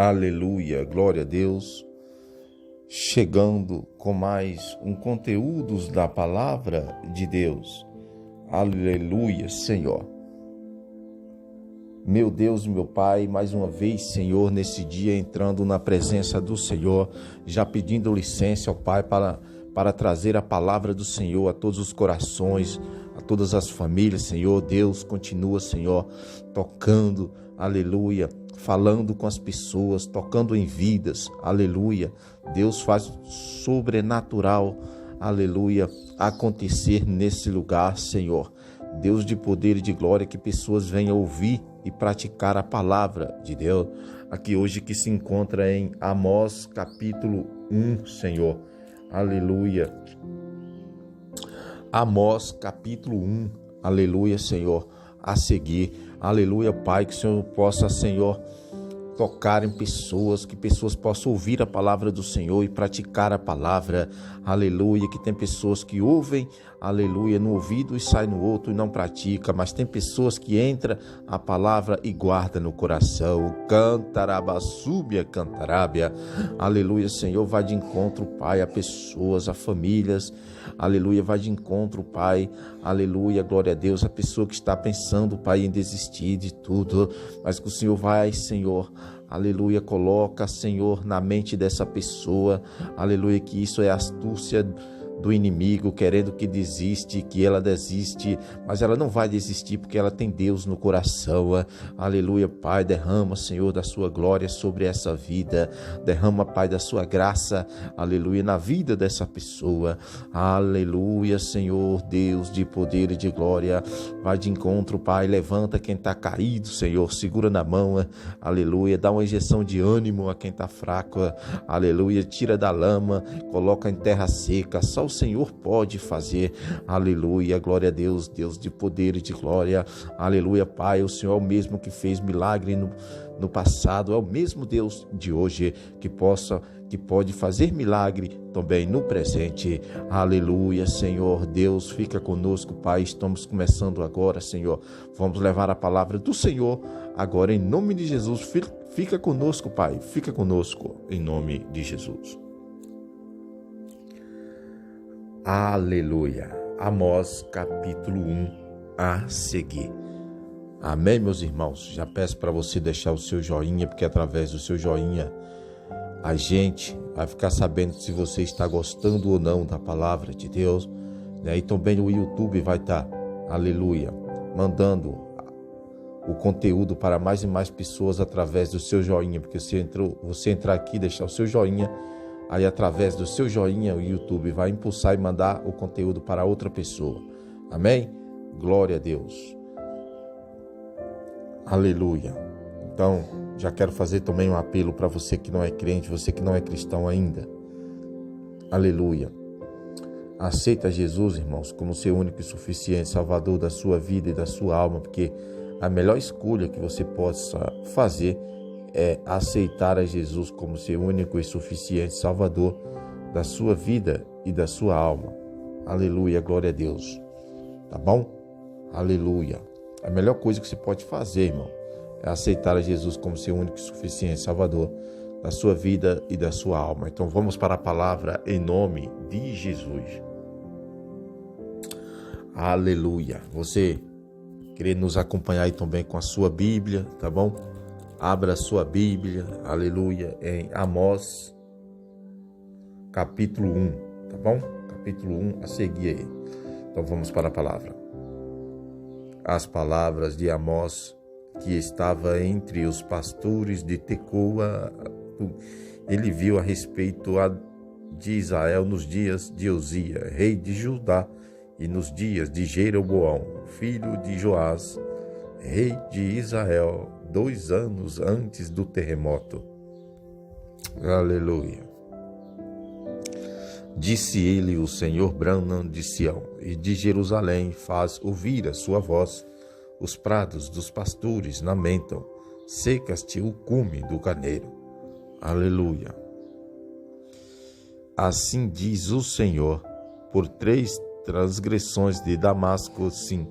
Aleluia, glória a Deus. Chegando com mais um conteúdo da palavra de Deus. Aleluia, Senhor. Meu Deus, meu Pai, mais uma vez, Senhor, nesse dia entrando na presença do Senhor, já pedindo licença ao Pai para trazer a palavra do Senhor a todos os corações, a todas as famílias, Senhor. Deus continua, Senhor, tocando, aleluia, falando com as pessoas, tocando em vidas, aleluia. Deus faz sobrenatural, aleluia, acontecer nesse lugar, Senhor. Deus de poder e de glória, que pessoas venham ouvir e praticar a palavra de Deus. Aqui hoje que se encontra em Amós capítulo 1, Senhor. Aleluia. Amós capítulo 1, aleluia, Senhor. A seguir, aleluia, Pai, que o Senhor possa, Senhor, tocar em pessoas, que pessoas possam ouvir a palavra do Senhor e praticar a palavra, aleluia, que tem pessoas que ouvem, aleluia, no ouvido e sai no outro e não pratica, mas tem pessoas que entram a palavra e guarda no coração. Cantarabassúbia, cantarábia, aleluia, Senhor, vai de encontro, Pai, a pessoas, a famílias, aleluia, vai de encontro, Pai, aleluia, glória a Deus, a pessoa que está pensando, Pai, em desistir de tudo, mas que o Senhor vai, Senhor, aleluia, coloca, Senhor, na mente dessa pessoa, aleluia, que isso é astúcia do inimigo, querendo que desiste, que ela desiste, mas ela não vai desistir porque ela tem Deus no coração. Aleluia, Pai, derrama, Senhor, da sua glória sobre essa vida, derrama, Pai, da sua graça, aleluia, na vida dessa pessoa, aleluia, Senhor, Deus de poder e de glória, vai de encontro, Pai, levanta quem está caído, Senhor, segura na mão, aleluia, dá uma injeção de ânimo a quem está fraco, aleluia, tira da lama, coloca em terra seca, só o Senhor pode fazer, aleluia, glória a Deus, Deus de poder e de glória, aleluia, Pai, o Senhor é o mesmo que fez milagre no passado, é o mesmo Deus de hoje que pode fazer milagre também no presente, aleluia, Senhor, Deus, fica conosco, Pai, estamos começando agora, Senhor, vamos levar a palavra do Senhor agora em nome de Jesus, fica conosco, Pai, fica conosco em nome de Jesus. Aleluia. Amós capítulo 1 a seguir. Amém, meus irmãos? Já peço para você deixar o seu joinha, porque através do seu joinha a gente vai ficar sabendo se você está gostando ou não da palavra de Deus, né? E também o YouTube vai estar, aleluia, mandando o conteúdo para mais e mais pessoas através do seu joinha, porque você entrar aqui, deixar o seu joinha, aí através do seu joinha o YouTube vai impulsar e mandar o conteúdo para outra pessoa. Amém? Glória a Deus. Aleluia. Então, já quero fazer também um apelo para você que não é crente, você que não é cristão ainda. Aleluia. Aceita Jesus, irmãos, como seu único e suficiente Salvador da sua vida e da sua alma, porque a melhor escolha que você possa fazer é aceitar a Jesus como seu único e suficiente Salvador da sua vida e da sua alma. Aleluia, glória a Deus. Tá bom? Aleluia. A melhor coisa que você pode fazer, irmão, é aceitar a Jesus como seu único e suficiente Salvador da sua vida e da sua alma. Então vamos para a palavra em nome de Jesus. Aleluia. Você querer nos acompanhar aí também com a sua Bíblia, tá bom? Abra a sua Bíblia, aleluia, em Amós, capítulo 1, tá bom? Capítulo 1, a seguir aí. Então vamos para a palavra. As palavras de Amós, que estava entre os pastores de Tecoa, ele viu a respeito de Israel nos dias de Uzias, rei de Judá, e nos dias de Jeroboão, filho de Joás, rei de Israel, 2 anos antes do terremoto. Aleluia. Disse ele, o Senhor brama de Sião e de Jerusalém faz ouvir a sua voz. Os prados dos pastores lamentam, secas-te o cume do carneiro. Aleluia. Assim diz o Senhor, por 3 transgressões de Damasco, sim,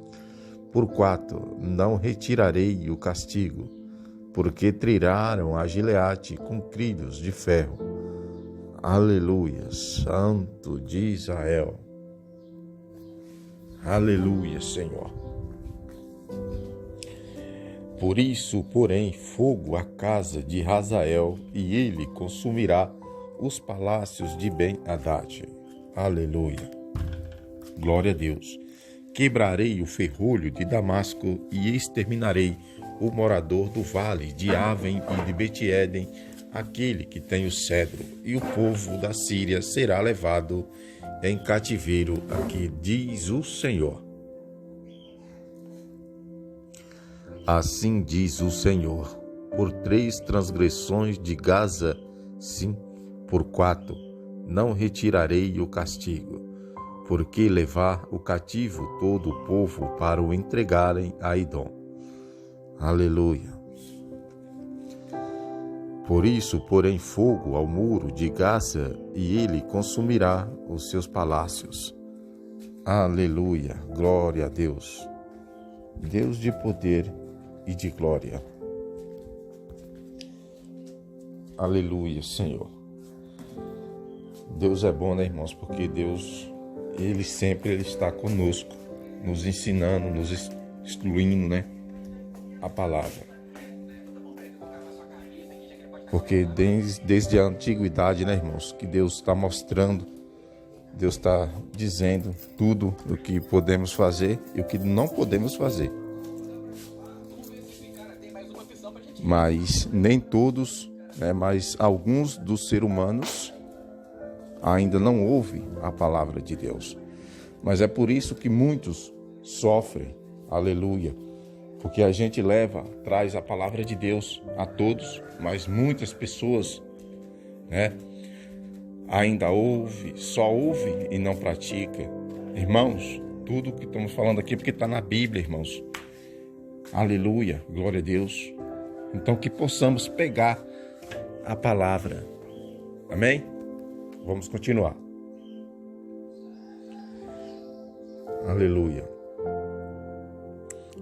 por 4 não retirarei o castigo, porque triraram a Gileade com crios de ferro. Aleluia, Santo de Israel. Aleluia, Senhor. Por isso, porém, fogo à casa de Hazael, e ele consumirá os palácios de Ben-Hadad. Aleluia. Glória a Deus. Quebrarei o ferrolho de Damasco e exterminarei o morador do vale de Aven e de Bet-Eden, aquele que tem o cedro, e o povo da Síria será levado em cativeiro, aqui diz o Senhor. Assim diz o Senhor: por 3 transgressões de Gaza, sim, por 4, não retirarei o castigo, porque levar o cativo todo o povo para o entregarem a Edom. Aleluia. Por isso, porém, fogo ao muro de Gaza, e ele consumirá os seus palácios. Aleluia. Glória a Deus. Deus de poder e de glória. Aleluia, Senhor. Deus é bom, né, irmãos? Porque Deus, Ele sempre está conosco, nos ensinando, nos instruindo, né? A palavra. Porque desde a antiguidade, né, irmãos, que Deus está mostrando, Deus está dizendo tudo o que podemos fazer e o que não podemos fazer. Mas nem todos, né, mas alguns dos seres humanos ainda não ouvem a palavra de Deus. Mas é por isso que muitos sofrem, aleluia. Porque a gente traz a palavra de Deus a todos, mas muitas pessoas, né, ainda só ouve e não pratica. Irmãos, tudo que estamos falando aqui é porque está na Bíblia, irmãos. Aleluia, glória a Deus. Então que possamos pegar a palavra. Amém? Vamos continuar. Aleluia.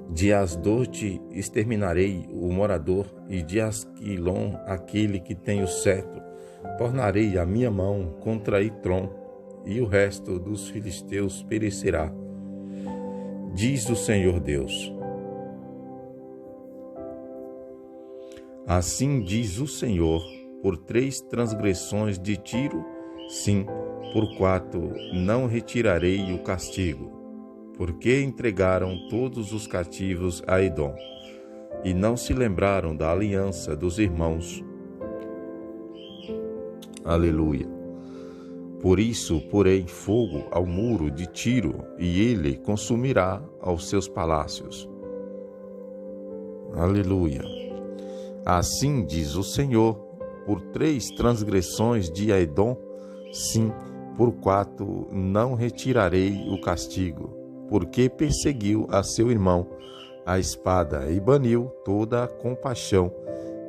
De Asdod exterminarei o morador, e de Asquilon aquele que tem o cetro. Tornarei a minha mão contra Itron, e o resto dos filisteus perecerá. Diz o Senhor Deus. Assim diz o Senhor: por 3 transgressões de Tiro, sim, por 4 não retirarei o castigo. Porque entregaram todos os cativos a Edom, e não se lembraram da aliança dos irmãos. Aleluia. Por isso, porém, fogo ao muro de Tiro, e ele consumirá aos seus palácios. Aleluia. Assim diz o Senhor: por 3 transgressões de Edom, sim, por 4 não retirarei o castigo. Porque perseguiu a seu irmão a espada e baniu toda a compaixão,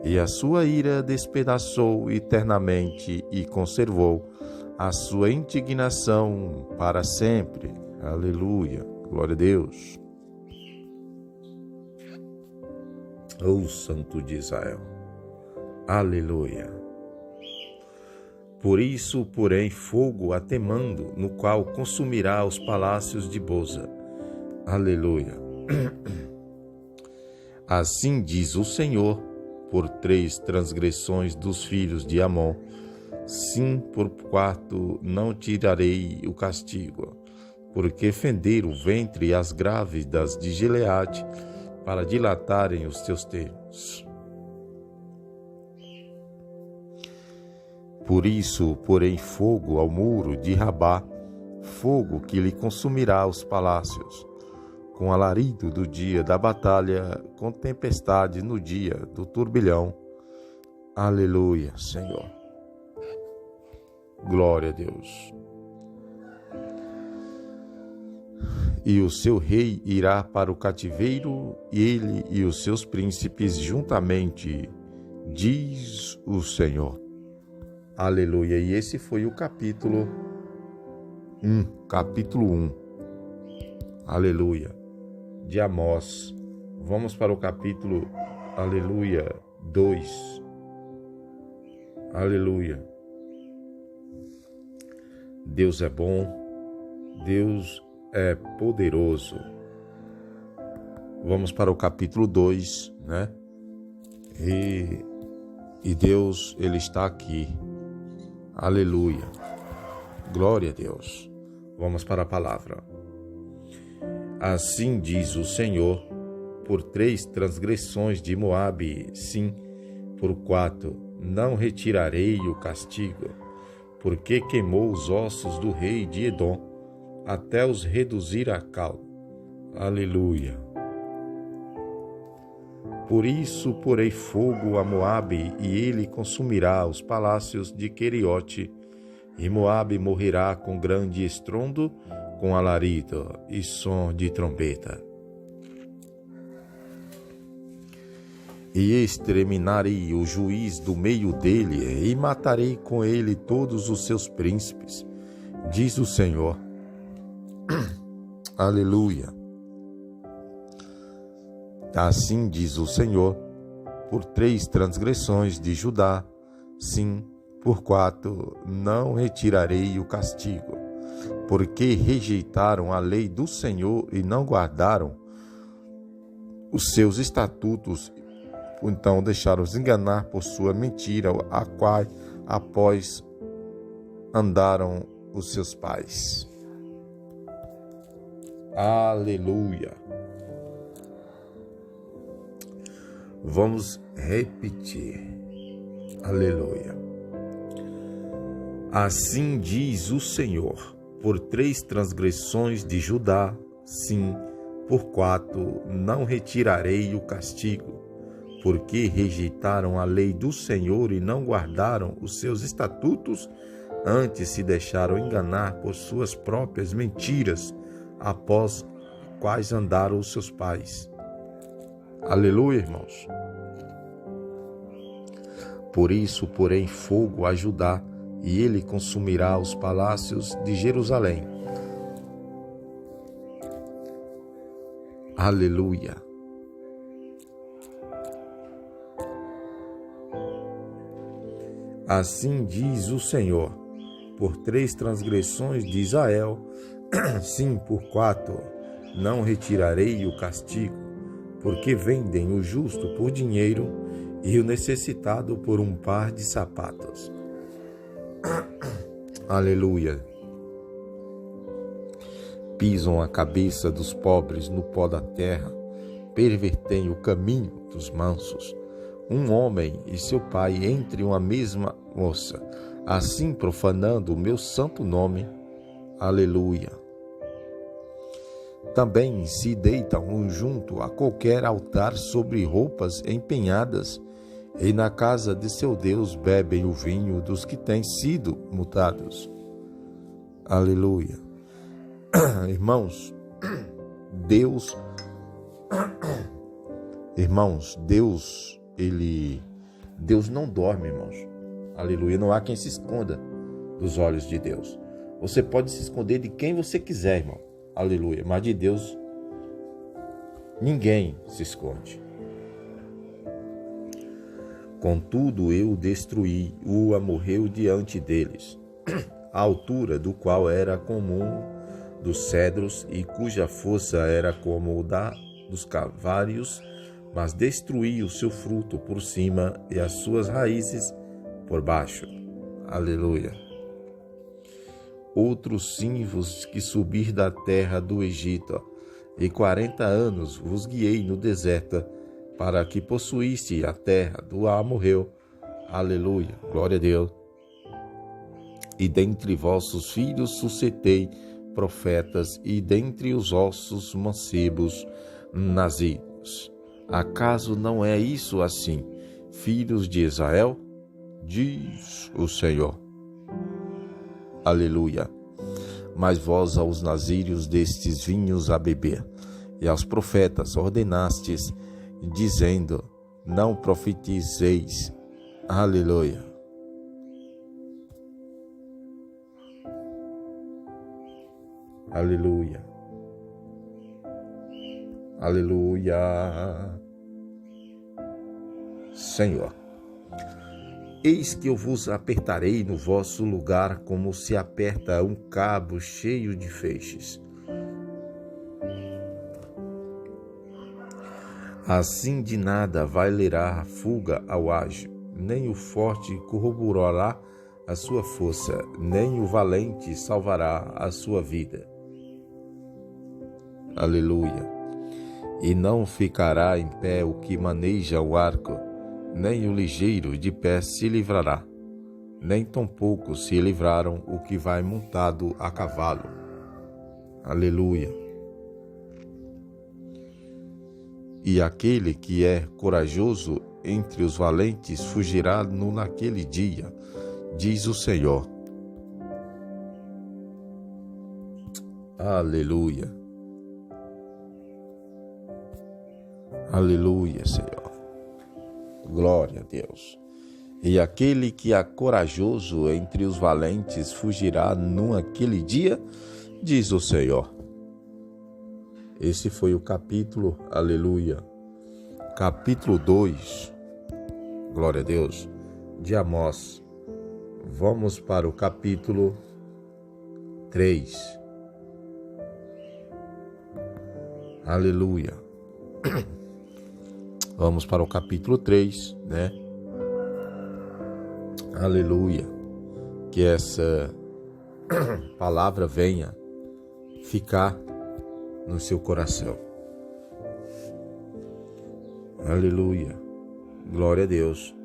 e a sua ira despedaçou eternamente e conservou a sua indignação para sempre. Aleluia, glória a Deus. Ó Santo de Israel, aleluia. Por isso, porém, fogo a temando, no qual consumirá os palácios de Boza. Aleluia. Assim diz o Senhor: por 3 transgressões dos filhos de Amon, sim, por 4 não tirarei o castigo, porque fenderam o ventre e as grávidas de Gileade, para dilatarem os teus termos. Por isso, porém, fogo ao muro de Rabá, fogo que lhe consumirá os palácios, com alarido do dia da batalha, com tempestade no dia do turbilhão. Aleluia, Senhor. Glória a Deus. E o seu rei irá para o cativeiro, ele e os seus príncipes juntamente, diz o Senhor. Aleluia. E esse foi o capítulo 1. Aleluia. De Amós. Vamos para o capítulo, aleluia, 2. Aleluia. Deus é bom, Deus é poderoso. Vamos para o capítulo 2, né? E Deus, Ele está aqui. Aleluia. Glória a Deus. Vamos para a palavra. Assim diz o Senhor, por 3 transgressões de Moabe, sim, por 4, não retirarei o castigo, porque queimou os ossos do rei de Edom, até os reduzir a cal. Aleluia. Por isso porei fogo a Moabe, e ele consumirá os palácios de Queriote, e Moabe morrerá com grande estrondo, com alarido e som de trombeta. E exterminarei o juiz do meio dele, e matarei com ele todos os seus príncipes, diz o Senhor. Aleluia. Assim diz o Senhor, por 3 transgressões de Judá, sim, por 4, não retirarei o castigo, porque rejeitaram a lei do Senhor e não guardaram os seus estatutos, então deixaram-se enganar por sua mentira, a qual após andaram os seus pais. Aleluia. Vamos repetir. Aleluia. Assim diz o Senhor, por 3 transgressões de Judá, sim, por 4, não retirarei o castigo, porque rejeitaram a lei do Senhor e não guardaram os seus estatutos, antes se deixaram enganar por suas próprias mentiras, após quais andaram os seus pais. Aleluia, irmãos. Por isso porém fogo a Judá, e ele consumirá os palácios de Jerusalém. Aleluia. Assim diz o Senhor, por 3 transgressões de Israel, sim, por 4, não retirarei o castigo, porque vendem o justo por dinheiro e o necessitado por um par de sapatos. Aleluia. Pisam a cabeça dos pobres no pó da terra, pervertem o caminho dos mansos. Um homem e seu pai entre uma mesma moça, assim profanando o meu santo nome. Aleluia. Também se deitam junto a qualquer altar sobre roupas empenhadas, e na casa de seu Deus bebem o vinho dos que têm sido mutados. Aleluia. Irmãos, Deus, Deus não dorme, irmãos. Aleluia. Não há quem se esconda dos olhos de Deus. Você pode se esconder de quem você quiser, irmão. Aleluia. Mas de Deus, ninguém se esconde. Contudo, eu destruí, morreu diante deles, a altura do qual era comum dos cedros e cuja força era como o dos carvalhos, mas destruí o seu fruto por cima e as suas raízes por baixo. Aleluia. Outros sim vos que subir da terra do Egito, e 40 anos vos guiei no deserto, para que possuísse a terra do amorreu. Aleluia, glória a Deus. E dentre vossos filhos suscitei profetas, e dentre os ossos mancebos nascidos. Acaso não é isso assim, filhos de Israel? Diz o Senhor. Aleluia. Mas vós aos nazíreos destes vinhos a beber, e aos profetas ordenastes, dizendo, não profetizeis. Aleluia. Aleluia. Aleluia. Senhor. Eis que eu vos apertarei no vosso lugar, como se aperta um cabo cheio de feixes. Assim de nada valerá a fuga ao ágil, nem o forte corroborará a sua força, nem o valente salvará a sua vida. Aleluia. E não ficará em pé o que maneja o arco, nem o ligeiro de pé se livrará, nem tampouco se livraram o que vai montado a cavalo. Aleluia. E aquele que é corajoso entre os valentes fugirá naquele dia, diz o Senhor. Aleluia. Aleluia, Senhor. Glória a Deus. E aquele que é corajoso entre os valentes fugirá naquele dia, diz o Senhor. Esse foi o capítulo, aleluia, capítulo 2, glória a Deus, de Amós. Vamos para o capítulo 3. Aleluia. Vamos para o capítulo 3, né? Aleluia. Que essa palavra venha ficar no seu coração. Aleluia. Glória a Deus.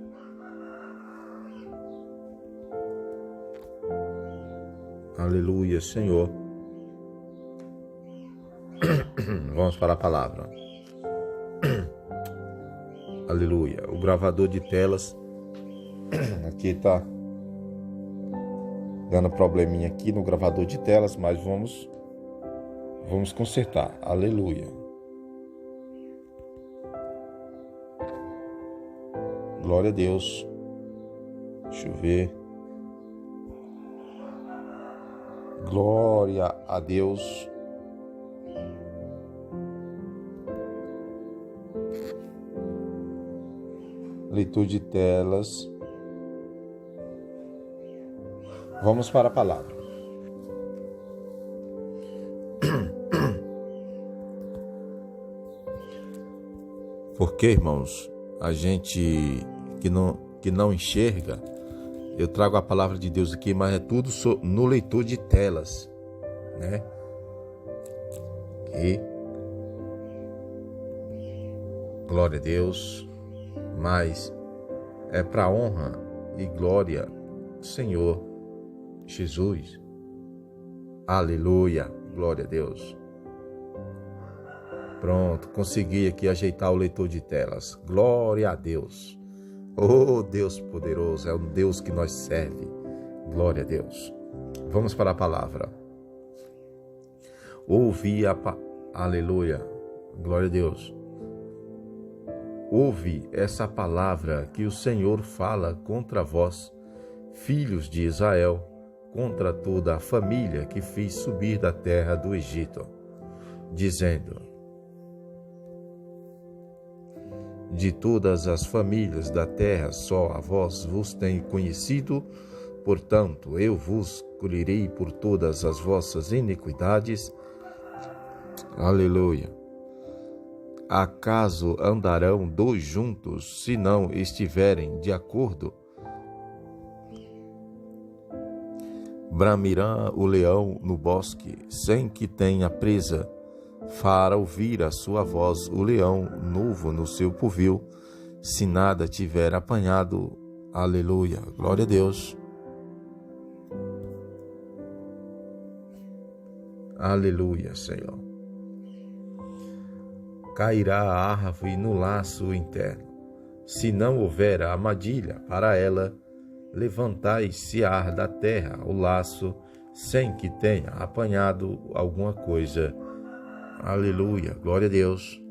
Aleluia, Senhor. Vamos para a palavra. Aleluia. O gravador de telas aqui está dando probleminha aqui no gravador de telas, mas vamos consertar. Aleluia. Glória a Deus. Deixa eu ver. Glória a Deus. Leitura de telas. Vamos para a palavra. Porque, irmãos, a gente que não enxerga, eu trago a palavra de Deus aqui, mas é tudo no leitor de telas, né? E glória a Deus, mas é para honra e glória do Senhor Jesus. Aleluia, glória a Deus. Pronto, consegui aqui ajeitar o leitor de telas. Glória a Deus. Oh, Deus poderoso, é o Deus que nós serve. Glória a Deus. Vamos para a palavra. Ouvi aleluia, glória a Deus. Ouve essa palavra que o Senhor fala contra vós, filhos de Israel, contra toda a família que fiz subir da terra do Egito, dizendo: de todas as famílias da terra, só a vós vos tenho conhecido, portanto, eu vos colherei por todas as vossas iniquidades. Aleluia. Acaso andarão dois juntos, se não estiverem de acordo? Bramirá o leão no bosque, sem que tenha presa. Fará ouvir a sua voz o leão novo no seu covil, se nada tiver apanhado. Aleluia. Glória a Deus. Aleluia, Senhor. Cairá a árvore no laço interno. Se não houver armadilha para ela, levantai-se-á da terra o laço, sem que tenha apanhado alguma coisa. Aleluia, glória a Deus.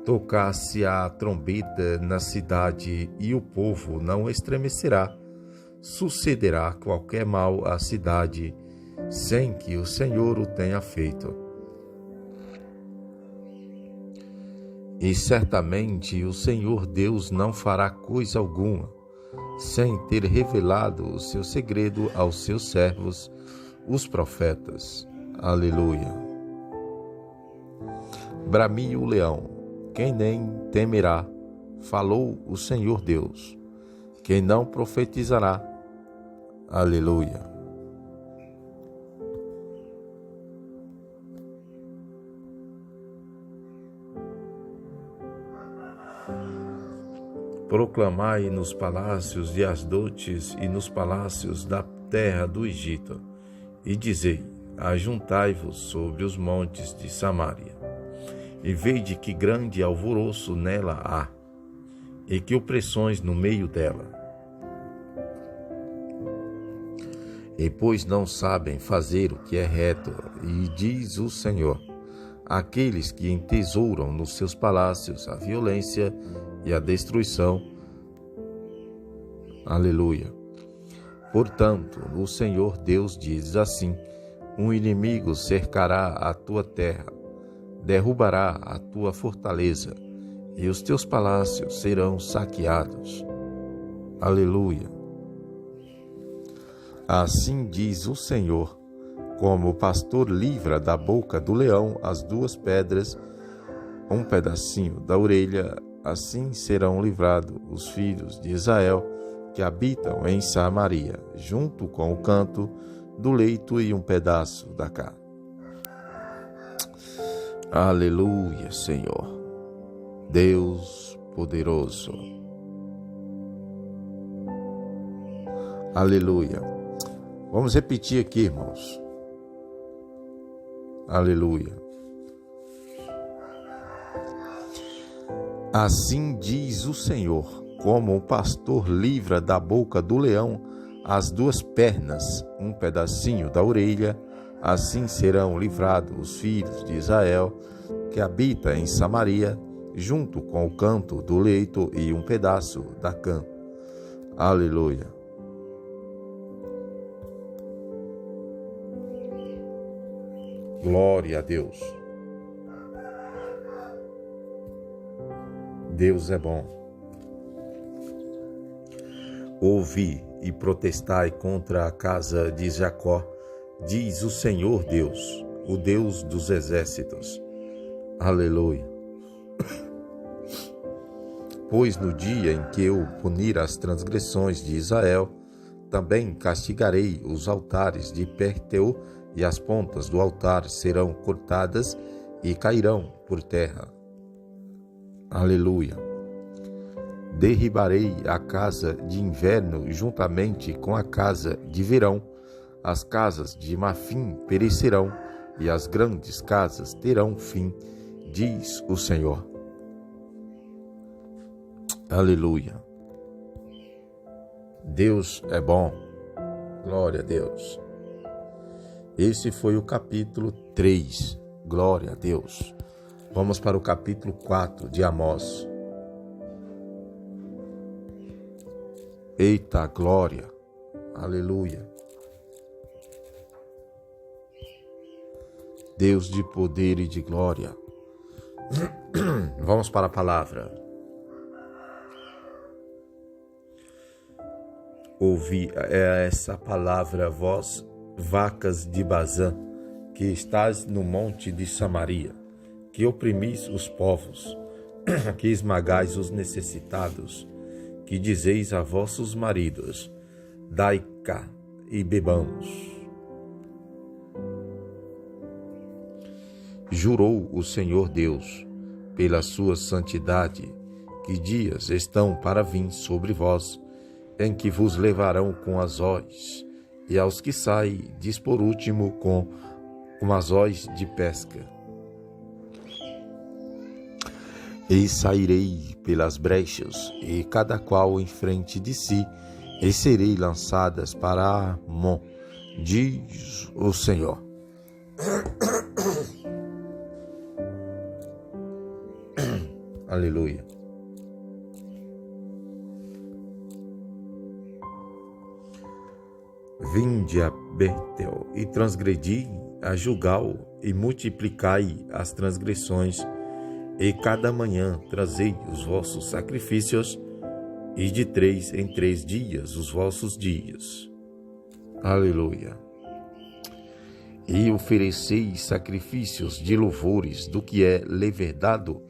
Tocar-se a trombeta na cidade e o povo não estremecerá. Sucederá qualquer mal à cidade, sem que o Senhor o tenha feito. E certamente o Senhor Deus não fará coisa alguma, sem ter revelado o seu segredo aos seus servos, os profetas. Aleluia. Bramie o leão, quem nem temerá, falou o Senhor Deus, quem não profetizará. Aleluia. Proclamai nos palácios de Asdotes e nos palácios da terra do Egito, e dizei: ajuntai-vos sobre os montes de Samaria, e vede que grande alvoroço nela há, e que opressões no meio dela. E pois não sabem fazer o que é reto, e diz o Senhor, aqueles que entesouram nos seus palácios a violência e a destruição. Aleluia. Portanto, o Senhor Deus diz assim: um inimigo cercará a tua terra, derrubará a tua fortaleza, e os teus palácios serão saqueados. Aleluia. Assim diz o Senhor: como o pastor livra da boca do leão as duas pedras, um pedacinho da orelha, assim serão livrados os filhos de Israel que habitam em Samaria, junto com o canto do leito e um pedaço da carne. Aleluia, Senhor, Deus poderoso. Aleluia. Vamos repetir aqui, irmãos. Aleluia. Assim diz o Senhor, como o pastor livra da boca do leão as duas pernas, um pedacinho da orelha, assim serão livrados os filhos de Israel, que habita em Samaria, junto com o canto do leito e um pedaço da cã. Aleluia. Glória a Deus. Deus é bom. Ouvi e protestai contra a casa de Jacó, diz o Senhor Deus, o Deus dos exércitos. Aleluia. Pois no dia em que eu punir as transgressões de Israel, também castigarei os altares de Perteu, e as pontas do altar serão cortadas e cairão por terra. Aleluia. Derribarei a casa de inverno juntamente com a casa de verão, as casas de marfim perecerão, e as grandes casas terão fim, diz o Senhor. Aleluia. Deus é bom. Glória a Deus. Esse foi o capítulo 3. Glória a Deus. Vamos para o capítulo 4 de Amós. Eita glória. Aleluia. Deus de poder e de glória. Vamos para a palavra. Ouvi essa palavra, vós, vacas de Bazã, que estás no monte de Samaria, que oprimis os povos, que esmagais os necessitados, que dizeis a vossos maridos: dai cá e bebamos. Jurou o Senhor Deus, pela sua santidade, que dias estão para vir sobre vós, em que vos levarão com azóis, e aos que saem, diz por último, com azóis de pesca. E sairei pelas brechas, e cada qual em frente de si, e serei lançadas para Amon, diz o Senhor. Aleluia. Vinde a Betel e transgredi a Gilgal, e multiplicai as transgressões, E cada manhã trazei os vossos sacrifícios, e de 3 em 3 dias os vossos dias. Aleluia. E ofereceis sacrifícios de louvores do que é leverdado,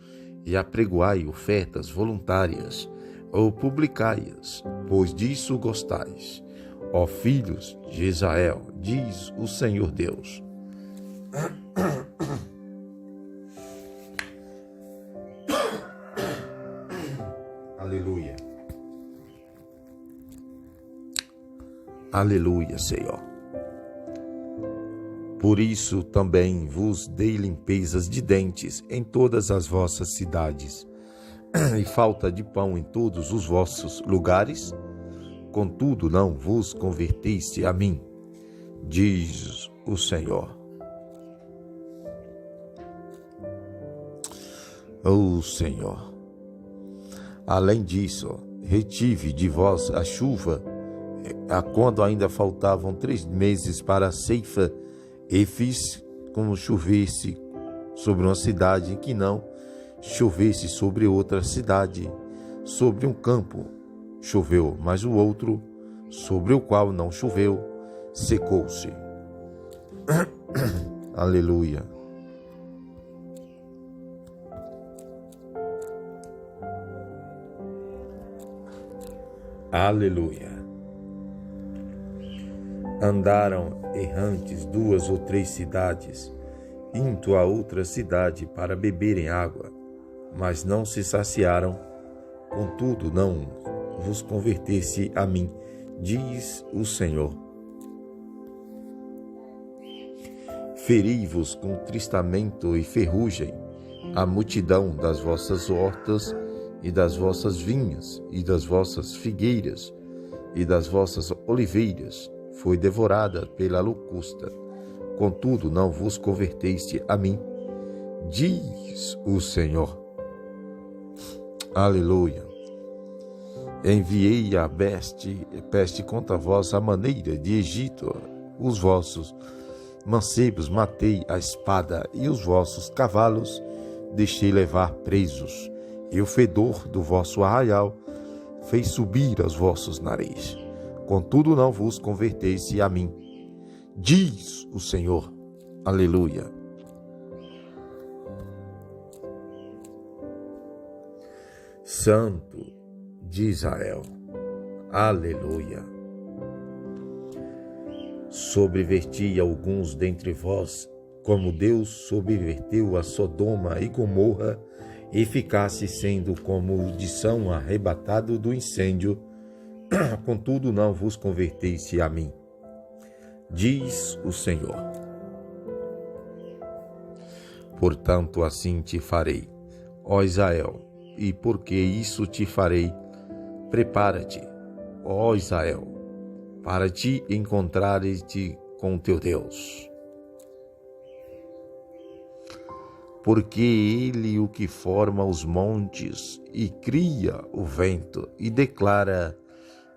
e apregoai ofertas voluntárias, ou publicai-as, pois disso gostais. Ó filhos de Israel, diz o Senhor Deus. Aleluia. Aleluia, Senhor. Por isso também vos dei limpezas de dentes em todas as vossas cidades, e falta de pão em todos os vossos lugares. Contudo, não vos converteste a mim, diz o Senhor. Ó Senhor. Além disso, retive de vós a chuva, a quando ainda faltavam 3 meses para a ceifa, e fiz como chovesse sobre uma cidade em que não chovesse sobre outra cidade. Sobre um campo choveu, mas o outro, sobre o qual não choveu, secou-se. Aleluia. Aleluia. Andaram errantes 2 ou 3 cidades, indo a outra cidade para beberem água, mas não se saciaram. Contudo, não vos convertesse a mim, diz o Senhor. Feri-vos com tristamento e ferrugem a multidão das vossas hortas e das vossas vinhas e das vossas figueiras e das vossas oliveiras foi devorada pela locusta. Contudo, não vos converteste a mim, diz o Senhor. Aleluia. Enviei a peste contra vós à maneira de Egito, os vossos mancebos matei a espada, e os vossos cavalos deixei levar presos, e o fedor do vosso arraial fez subir aos vossos narizes. Contudo, não vos converteste a mim, diz o Senhor. Aleluia. Santo de Israel. Aleluia. Sobreverti alguns dentre vós, como Deus sobreverteu a Sodoma e Gomorra, e ficasse sendo como de São arrebatado do incêndio. Contudo, não vos converteste a mim, diz o Senhor. Portanto, assim te farei, ó Israel, e porque isso te farei, prepara-te, ó Israel, para te encontrares-te com teu Deus. Porque ele o que forma os montes e cria o vento e declara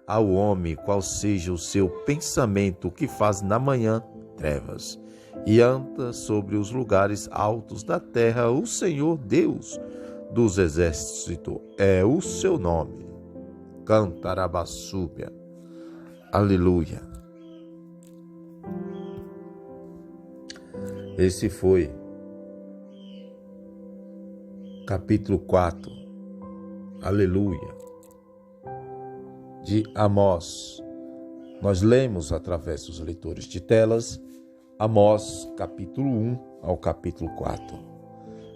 ao homem qual seja o seu pensamento, que faz na manhã trevas e anda sobre os lugares altos da terra. O Senhor Deus dos exércitos é o seu nome. Cantarabassúbia. Aleluia. Esse foi capítulo 4. Aleluia. De Amós. Nós lemos através dos leitores de telas Amós capítulo 1 ao capítulo 4.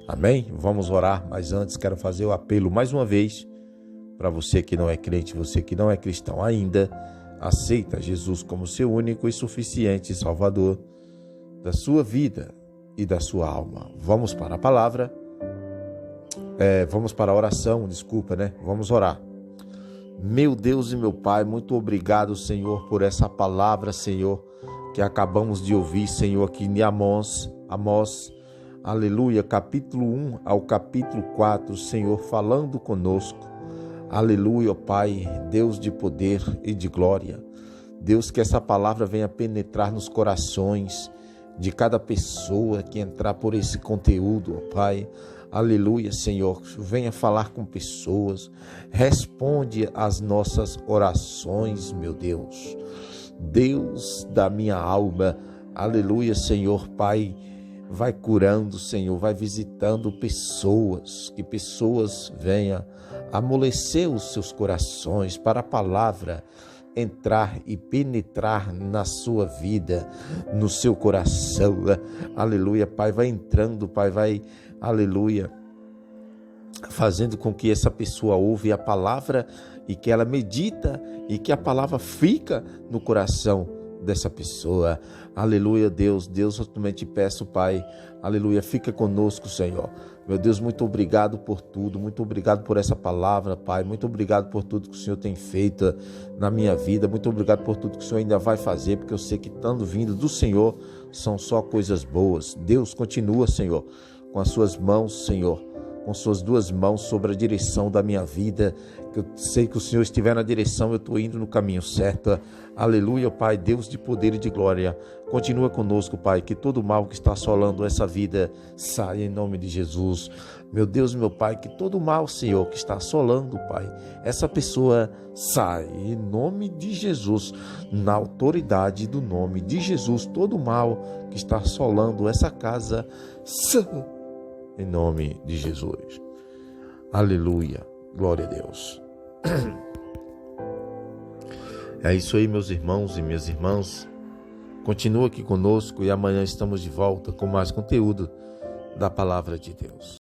Amém? Vamos orar, mas antes quero fazer o apelo mais uma vez para você que não é crente, você que não é cristão ainda, aceita Jesus como seu único e suficiente Salvador da sua vida e da sua alma. Vamos para a palavra, vamos para a oração, vamos orar. Meu Deus e meu Pai, muito obrigado, Senhor, por essa palavra, Senhor, que acabamos de ouvir, Senhor, aqui em Amós, aleluia, capítulo 1 ao capítulo 4, Senhor, falando conosco, aleluia, Pai, Deus de poder e de glória, Deus, que essa palavra venha penetrar nos corações de cada pessoa que entrar por esse conteúdo, Pai, aleluia, Senhor, venha falar com pessoas, responde às nossas orações, meu Deus. Deus da minha alma, aleluia, Senhor, Pai, vai curando, Senhor, vai visitando pessoas, que pessoas venham amolecer os seus corações para a palavra entrar e penetrar na sua vida, no seu coração, aleluia, Pai, vai entrando, Pai, vai, aleluia, fazendo com que essa pessoa ouve a palavra e que ela medita e que a palavra fica no coração dessa pessoa. Aleluia, Deus, eu também te peço, Pai, aleluia, fica conosco, Senhor. Meu Deus, muito obrigado por tudo, muito obrigado por essa palavra, Pai, muito obrigado por tudo que o Senhor tem feito na minha vida, muito obrigado por tudo que o Senhor ainda vai fazer, porque eu sei que estando vindo do Senhor são só coisas boas. Deus, continua, Senhor, com as suas mãos, Senhor, com suas duas mãos sobre a direção da minha vida, que eu sei que o Senhor estiver na direção, eu estou indo no caminho certo. Aleluia, Pai, Deus de poder e de glória, continua conosco, Pai, que todo mal que está assolando essa vida saia em nome de Jesus. Meu Deus, meu Pai, que todo mal, Senhor, que está assolando, Pai, essa pessoa sai em nome de Jesus, na autoridade do nome de Jesus, todo mal que está assolando essa casa, sai em nome de Jesus. Aleluia. Glória a Deus. É isso aí, meus irmãos e minhas irmãs. Continua aqui conosco e amanhã estamos de volta com mais conteúdo da Palavra de Deus.